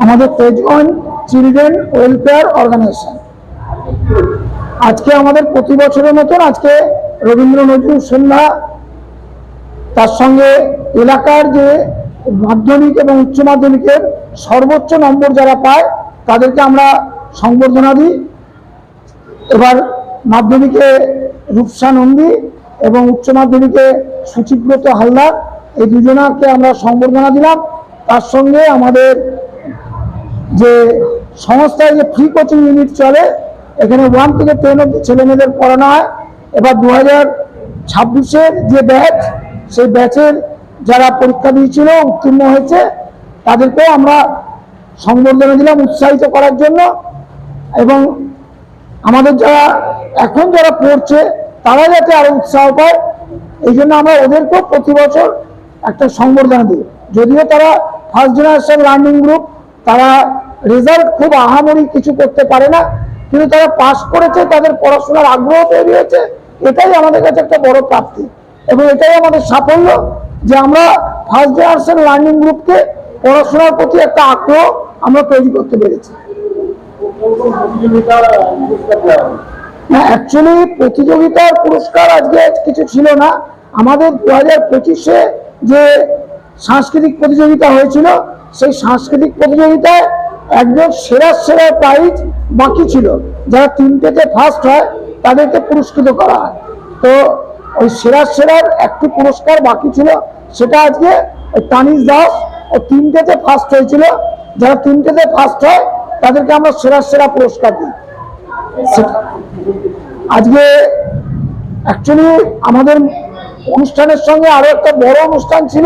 আমাদের Tejganj children welfare organisation. আজকে আমাদের প্রতি বছরের মতন আজকে রবীন্দ্র নজরুল সন্ধ্যা, তার সঙ্গে এলাকার যে মাধ্যমিক এবং উচ্চ মাধ্যমিকের সর্বোচ্চ নম্বর যারা পায় তাদেরকে আমরা সংবর্ধনা দিই। এবার মাধ্যমিকে রূপসা নন্দী এবং উচ্চ মাধ্যমিকে সুচিব্রত হালদার, এই দুজনকে আমরা সংবর্ধনা দিলাম। তার সঙ্গে আমাদের যে সংস্থায় যে ফ্রি কোচিং ইউনিট চলে, এখানে 1 থেকে 10 অব্দি ছেলেমেয়েদের পড়ানো হয়। এবার 2026-এর যে ব্যাচ, সেই ব্যাচের যারা পরীক্ষা দিয়েছিল উত্তীর্ণ হয়েছে তাদেরকেও আমরা সংবর্ধনা দিলাম উৎসাহিত করার জন্য। এবং আমাদের যারা এখন যারা পড়ছে তারা যাতে আরো উৎসাহ পায়, এই জন্য আমরা ওদেরকেও প্রতি বছর একটা সংবর্ধনা দিই। যদিও তারা ফার্স্ট জেনারেশন লার্নিং গ্রুপ, তারা রেজাল্ট খুব আহামরি কিছু করতে পারে না, কিন্তু তারা পাস করেছে, তাদের পড়াশোনার আগ্রহ তৈরি হয়েছে, এটাই আমাদের কাছে একটা বড় প্রাপ্তি। এবং এটাই আমাদের সাফল্য যে আমরা ফার্স্ট জেনারেশন লার্নিং গ্রুপকে পড়াশোনার প্রতি একটা আগ্রহ আমরা তৈরি করতে পেরেছি। অ্যাকচুয়ালি প্রতিযোগিতার পুরস্কার আজকে কিছু ছিল না। আমাদের 2025-এ যে সাংস্কৃতিক প্রতিযোগিতা হয়েছিল, সেই সাংস্কৃতিক প্রতিযোগিতায় একজন সেরা প্রাইজ বাকি ছিল। যারা 3টেতে ফার্স্ট হয় তাদেরকে পুরস্কৃত করা হয়। তো ওই সেরার একটি পুরস্কার বাকি ছিল, সেটা আজকে তানিশ দাস ও 3টেতে ফার্স্ট হয়েছিল। যারা 3টেতে ফার্স্ট হয় তাদেরকে আমরা সেরা পুরস্কার দিই। আজকে অ্যাকচুয়ালি আমাদের অনুষ্ঠানের সঙ্গে আরো একটা বড় অনুষ্ঠান ছিল,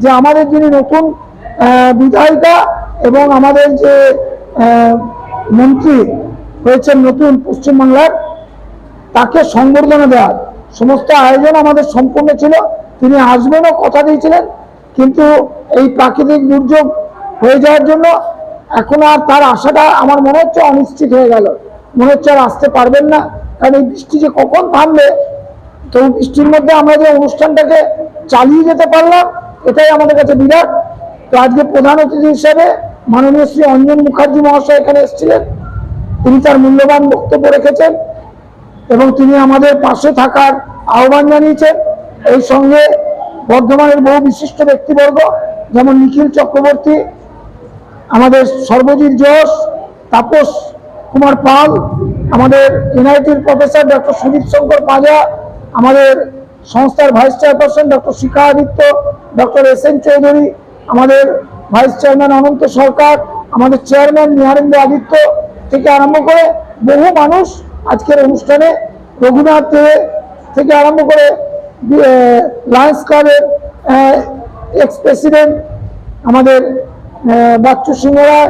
যে আমাদের যিনি নতুন বিধায়িকা এবং আমাদের যে মন্ত্রী হয়েছেন নতুন পশ্চিমবাংলার, তাকে সংবর্ধনা দেওয়ার সমস্ত আয়োজন আমাদের সম্পূর্ণ ছিল। তিনি আসবেনও কথা দিয়েছিলেন, কিন্তু এই প্রাকৃতিক দুর্যোগ হয়ে যাওয়ার জন্য এখন আর তার আশাটা আমার মনে হচ্ছে অনিশ্চিত হয়ে গেল। মনে হচ্ছে আর আসতে পারবেন না, কারণ এই বৃষ্টি যে কখন থামবে। তো বৃষ্টির মধ্যে আমরা যে অনুষ্ঠানটাকে চালিয়ে যেতে পারলাম, এটাই আমাদের কাছে বিরাট। তো আজকে প্রধান অতিথি হিসেবে মাননীয় শ্রী অঞ্জন মুখার্জি মহাশয় এখানে এসেছিলেন। তিনি তার মূল্যবান বক্তব্য রেখেছেন এবং তিনি আমাদের পাশে থাকার আহ্বান জানিয়েছেন। এই সঙ্গে বর্ধমানের বহু বিশিষ্ট ব্যক্তিবর্গ, যেমন নিখিল চক্রবর্তী, আমাদের সর্বজিৎ যশ, তাপস কুমার পাল, আমাদের এনআইটির প্রফেসর ডক্টর সুদীপ শঙ্কর পাঁজা, আমাদের সংস্থার ভাইস চেয়ারপারসন ডক্টর শিখা আদিত্য, ডক্টর SN চৌধুরী, আমাদের ভাইস চেয়ারম্যান অনন্ত সরকার, আমাদের চেয়ারম্যান নিহারেন্দ্র আদিত্য থেকে আরম্ভ করে বহু মানুষ আজকের অনুষ্ঠানে, রঘুনাথ থেকে আরম্ভ করে লায়ন্স ক্লাবের এক্স প্রেসিডেন্ট আমাদের বাচ্চু সিংহরা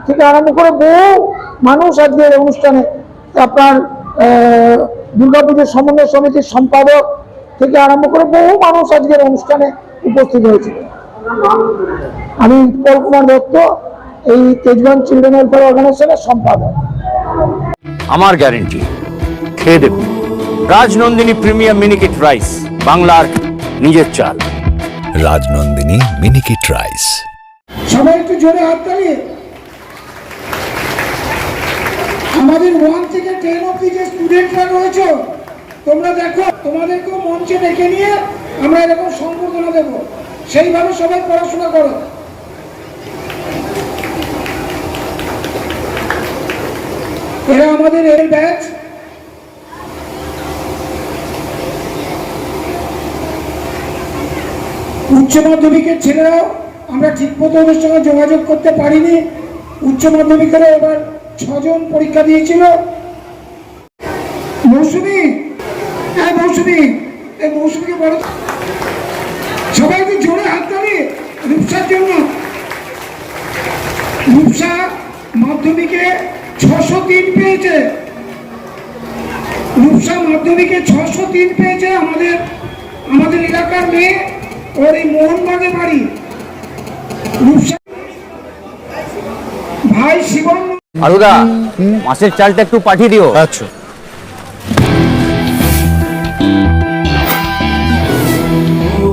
থেকে আরম্ভ করে বহু মানুষ আজকের অনুষ্ঠানে, আপনার দুর্গাপুজোর সমন্বয় সমিতির সম্পাদক থেকে আরম্ভ করে বহু মানুষ আজকের অনুষ্ঠানে উপস্থিত হয়েছিল। আমি উৎপল কুমার দত্ত, এই তেজগঞ্জ চিলড্রেন ওয়েলফেয়ার অর্গানাইজেশনের সম্পাদক। আমার গ্যারেন্টি, খেয়ে দেখুন রাজনন্দিনী প্রিমিয়াম মিনিকেট রাইস, বাংলার নিজের চাল। রাজনন্দিনী মিনিকেট রাইস। সবাই একটু জোরে হাততালি। আমাদের 1 থেকে 10 অব্দি যে স্টুডেন্টরা রয়েছে, তোমরা দেখো, তোমাদেরকেও মঞ্চে ডেকে নিয়ে আমরা এরকম সংবর্ধনা দেব। সেইভাবে সবাই পড়াশোনা করো। এরা আমাদের এই ব্যাচ। উচ্চ মাধ্যমিকের ছেলেরাও আমরা ঠিক মতো ওদের সঙ্গে যোগাযোগ করতে পারিনি। উচ্চ মাধ্যমিকেরও এবার 6 জন পরীক্ষা দিয়েছিল। মৌসুমী, এই মৌসুমীকে বড় সবাইকে জোরে হাততালি রূপসার জন্য। রূপসা মাধ্যমিকে 603 পেয়েছে। রূপসা মাধ্যমিকে 603 পেয়েছে। আমাদের এলাকার মেয়ে, ওর এই মোহনবাগের বাড়ি। রূপসা ভাই শিবন। আলুদা, মাছের চালটা একটু পাঠিয়ে দিও। আচ্ছা।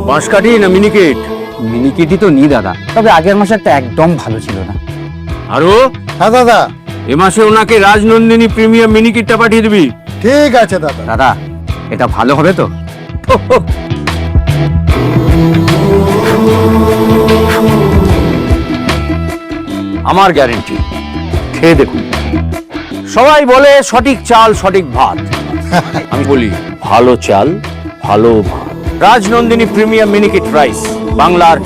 বাঁশকাঠি না মিনিকেট? মিনিকেটই তো নি দাদা, তবে আগের মাসেরটা একদম ভালো ছিল না। আরো হ্যাঁ দাদা, এ মাসে ওনাকে রাজনন্দিনী প্রিমিয়াম মিনিকিটটা পাঠিয়ে দিবি। ঠিক আছে দাদা। দাদা এটা ভালো হবে তো? আমার গ্যারেন্টি, খেয়ে দেখুন। সবাই বলে সঠিক চাল সঠিক ভাত, আমি বলি ভালো চাল ভালো ভাত। রাজনন্দিনী প্রিমিয়াম মিনিকিট রাইস, বাংলার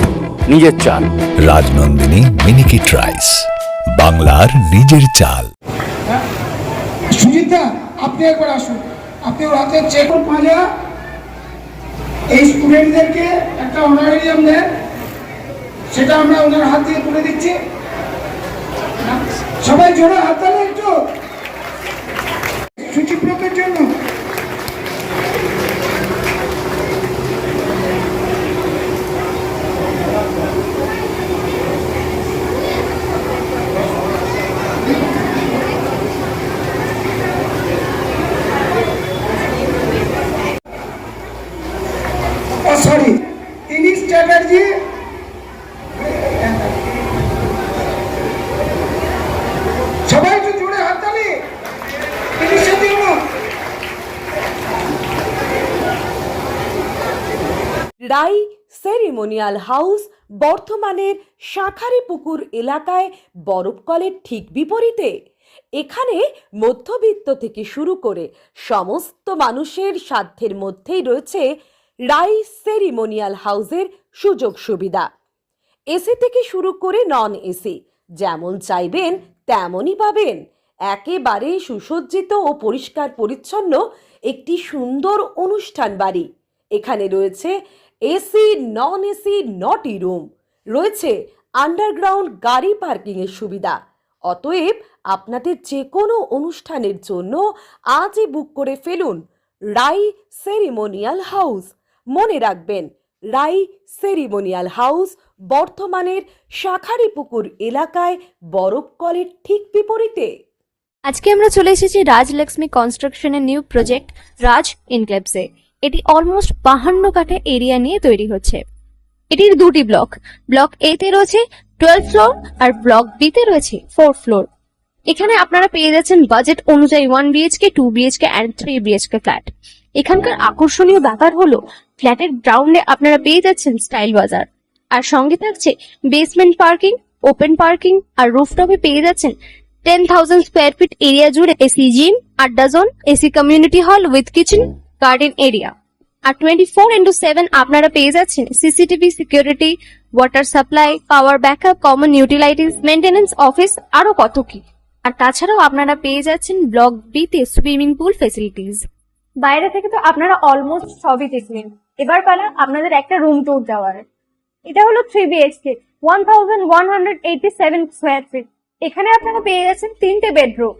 নিজের চাল। রাজনন্দিনী মিনিকিট রাইস, বাংলার নিজের চাল। সুজিতা, আপনি একবার আসুন, আপনি ওর হাতে চেক মাজা এই স্টুডেন্টদেরকে একটা অনারেরিয়াম দেন, সেটা আমরা ওনার হাত দিয়ে তুলে দিচ্ছি। সবাই জোরে হাত তালে একটু সুচিব্রতের জন্য। সরি, তিনি চ্যাটার্জি, সবাই একটু জোরে হাততালি ইনিশের জন্য। রাই সেরিমোনিয়াল হাউস বর্ধমানের শাঁখারীপুকুর এলাকায় বরফকলের ঠিক বিপরীতে। এখানে মধ্যবিত্ত থেকে শুরু করে সমস্ত মানুষের সাধ্যের মধ্যেই রয়েছে রাই সেরিমোনিয়াল হাউসের সুযোগ সুবিধা। এসি থেকে শুরু করে নন এসি যেমন চাইবেন তেমনই পাবেন। একেবারে সুসজ্জিত ও পরিষ্কার পরিচ্ছন্ন একটি সুন্দর অনুষ্ঠান বাড়ি। এখানে রয়েছে এসি, নন এসি, নটি রুম, রয়েছে আন্ডারগ্রাউন্ড গাড়ি পার্কিংয়ের সুবিধা। অতএব আপনাদের যে কোনো অনুষ্ঠানের জন্য আজই বুক করে ফেলুন রাই সেরিমোনিয়াল হাউস। মনে রাখবেন, রাই সেরিমোনিয়াল হাউস বর্ধমানের শাঁখারীপুকুর এলাকায় বরফকলের ঠিক বিপরীতে। আজকে আমরা চলে এসেছি রাজলক্ষ্মী কনস্ট্রাকশনের নিউ প্রজেক্ট রাজ ইনক্লেভসে। এটি অলমোস্ট 52 কাঠা এরিয়া নিয়ে তৈরি হচ্ছে। এটির দুটি ব্লক, ব্লক এ তে রয়েছে 12 ফ্লোর আর ব্লক বি তে রয়েছে 4 ফ্লোর। এখানে আপনারা পেয়ে যাচ্ছেন বাজেট অনুযায়ী 1 BHK, 2 BHK and 3 BHK flat. এখানকার আকর্ষণীয় ব্যাপার হলো ফ্ল্যাটের গ্রাউন্ডে আপনারা পেয়ে যাচ্ছেন স্টাইল বাজার, আর সঙ্গে থাকছে বেসমেন্ট পার্কিং, ওপেন পার্কিং, আর রুফটপে পেয়ে যাচ্ছেন 10,000 স্কোয়ার ফিট এরিয়া জুড়ে এসি জিম, আড্ডা zone, AC community hall with kitchen, garden area. আর 24/7 আপনারা পেয়ে যাচ্ছেন CCTV security, water supply, power backup, common utilities, maintenance office, আরো কত কি। আর তাছাড়াও আপনারা পেয়ে যাচ্ছেন ব্লক বি তে সুইমিং পুল ফেসিলিটিস। বাইরে থেকে তো আপনারা অলমোস্ট সবই দেখলেন, এবার পালা আপনাদের একটা রুম ট্যুর দেওয়ার। এটা হলো 3 BHK, 1187 স্কোয়ার ফিট। এখানে আপনারা পেয়ে যাচ্ছেন 3টে বেডরুম।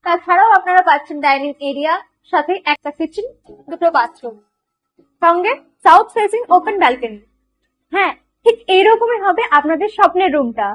তাছাড়াও আপনারা পাচ্ছেন ডাইনিং এরিয়া, সাথে একটা কিচেন, দুটো বাথরুম, সঙ্গে সাউথ ফেসিং ওপেন ব্যালকনি। হ্যাঁ, ঠিক এইরকমই হবে আপনাদের স্বপ্নের রুমটা।